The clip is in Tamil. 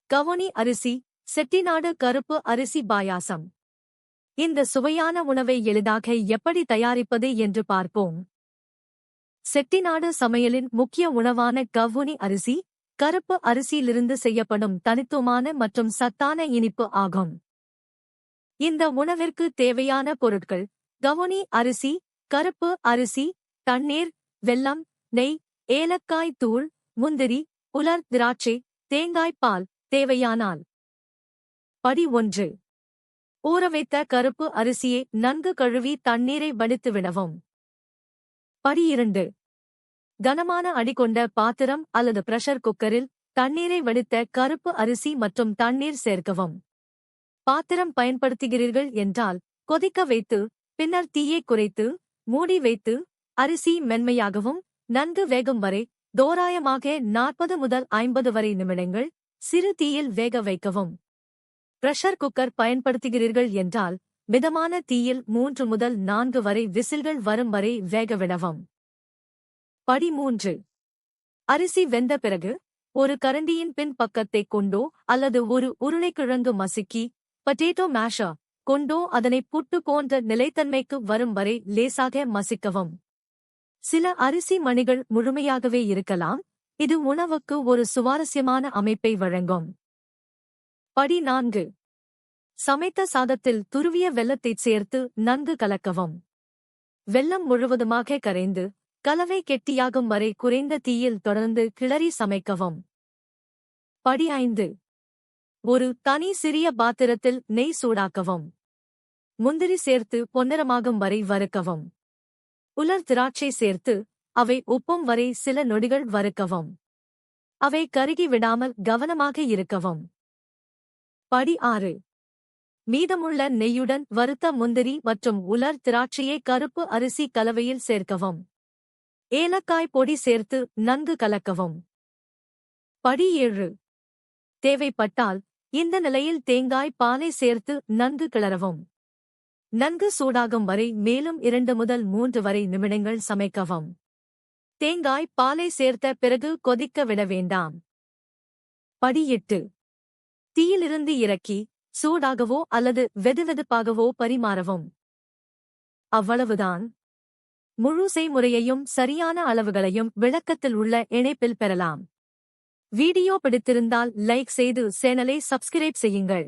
கவுனி அரிசி, செட்டிநாடு கருப்பு அரிசி பாயாசம். இந்த சுவையான உணவை எளிதாக எப்படி தயாரிப்பது என்று பார்ப்போம். செட்டிநாடு சமையலின் முக்கிய உணவான கவுனி அரிசி, கருப்பு அரிசியிலிருந்து செய்யப்படும் தனித்துவமான மற்றும் சத்தான இனிப்பு ஆகும். இந்த உணவிற்கு தேவையான பொருட்கள்: கவுனி அரிசி, கருப்பு அரிசி, தண்ணீர், வெல்லம், நெய், ஏலக்காய் தூள், முந்திரி, உலர் திராட்சை, தேங்காய் பால் தேவையானால். படி 1. ஊறவைத்த கருப்பு அரிசியை நன்கு கழுவி தண்ணீரை வடித்து விடவும். படி 2. கனமான அடி கொண்ட பாத்திரம் அல்லது பிரஷர் குக்கரில் தண்ணீரை வடித்த கருப்பு அரிசி மற்றும் தண்ணீர் சேர்க்கவும். பாத்திரம் பயன்படுத்துகிறீர்கள் என்றால் கொதிக்க வைத்து, பின்னர் தீயை குறைத்து, மூடி வைத்து, அரிசி மென்மையாகவும் நன்கு வேகும் வரை தோராயமாக 40 முதல் 50 வரை நிமிடங்கள் சிறு தீயில் வேக வைக்கவும். பிரஷர் குக்கர் பயன்படுத்துகிறீர்கள் என்றால் மிதமான தீயில் 3 முதல் 4 வரை விசில்கள் வரும் வரை வேகவிடவும். படி 3. அரிசி வெந்த பிறகு ஒரு கரண்டியின் பின் பக்கத்தை கொண்டோ அல்லது ஒரு உருளைக்கிழங்கு மசிக்கி பொட்டேட்டோ மேஷர் கொண்டோ அதனை புட்டு போன்ற நிலைத்தன்மைக்கு வரும் வரை லேசாக மசிக்கவும். சில அரிசி மணிகள் முழுமையாகவே இருக்கலாம். இது உணவுக்கு ஒரு சுவாரஸ்யமான அமைப்பை வழங்கும். படி 4. சமைத்த சாதத்தில் துருவிய வெல்லத்தைச் சேர்த்து நன்கு கலக்கவும். வெல்லம் முழுவதுமாக கரைந்து கலவை கெட்டியாகும் வரை குறைந்த தீயில் தொடர்ந்து கிளறி சமைக்கவும். படி 5. ஒரு தனி சிறிய பாத்திரத்தில் நெய் சூடாக்கவும். முந்திரி சேர்த்து பொன்னிறமாகும் வரை வறுக்கவும். உலர் திராட்சை சேர்த்து அவை உப்பும் வரை சில நொடிகள் வறுக்கவும். அவை கருகி விடாமல் கவனமாக இருக்கவும். படி 6. மீதமுள்ள நெய்யுடன் வறுத்த முந்திரி மற்றும் உலர் திராட்சையை கருப்பு அரிசி கலவையில் சேர்க்கவும். ஏலக்காய் பொடி சேர்த்து நன்கு கலக்கவும். படி 7. தேவைப்பட்டால் இந்த நிலையில் தேங்காய் பாலை சேர்த்து நன்கு கிளறவும். நன்கு சூடாகும் வரை மேலும் 2 முதல் 3 வரை நிமிடங்கள் சமைக்கவும். தேங்காய் பாலை சேர்த்த பிறகு கொதிக்க விட வேண்டாம். படி 8. தீயிலிருந்து இறக்கி சூடாகவோ அல்லது வெதுவெதுப்பாகவோ பரிமாறவும். அவ்வளவுதான். முழு செய்முறையையும் சரியான அளவுகளையும் விளக்கத்தில் உள்ள இணைப்பில் பெறலாம். வீடியோ பிடித்திருந்தால் லைக் செய்து சேனலை சப்ஸ்கிரைப் செய்யுங்கள்.